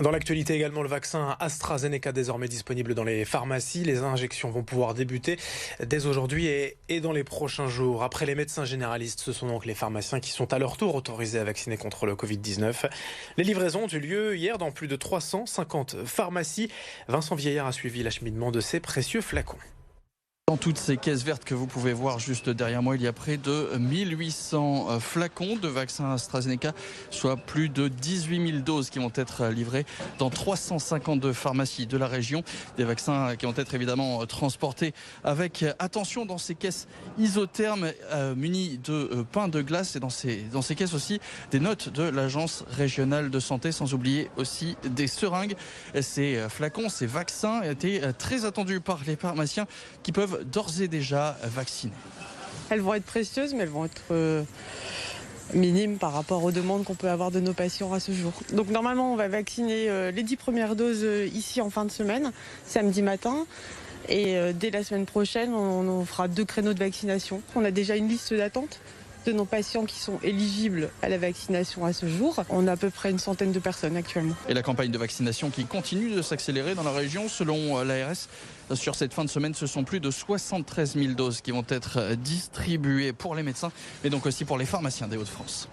Dans l'actualité également, le vaccin AstraZeneca désormais disponible dans les pharmacies. Les injections vont pouvoir débuter dès aujourd'hui et dans les prochains jours. Après les médecins généralistes, ce sont donc les pharmaciens qui sont à leur tour autorisés à vacciner contre le Covid-19. Les livraisons ont eu lieu hier dans plus de 350 pharmacies. Vincent Vieillard a suivi l'acheminement de ces précieux flacons. Dans toutes ces caisses vertes que vous pouvez voir juste derrière moi, il y a près de 1800 flacons de vaccin AstraZeneca, soit plus de 18 000 doses qui vont être livrées dans 352 pharmacies de la région. Des vaccins qui vont être évidemment transportés avec attention dans ces caisses isothermes munies de pain de glace et dans ces caisses aussi des notes de l'Agence régionale de santé, sans oublier aussi des seringues. Ces flacons, ces vaccins étaient très attendus par les pharmaciens qui peuvent d'ores et déjà vaccinées. Elles vont être précieuses, mais elles vont être minimes par rapport aux demandes qu'on peut avoir de nos patients à ce jour. Donc normalement, on va vacciner les 10 premières doses ici en fin de semaine, samedi matin. Et dès la semaine prochaine, on fera 2 créneaux de vaccination. On a déjà une liste d'attente de nos patients qui sont éligibles à la vaccination à ce jour. On a à peu près une centaine de personnes actuellement. Et la campagne de vaccination qui continue de s'accélérer dans la région. Selon l'ARS, sur cette fin de semaine, ce sont plus de 73 000 doses qui vont être distribuées pour les médecins, mais donc aussi pour les pharmaciens des Hauts-de-France.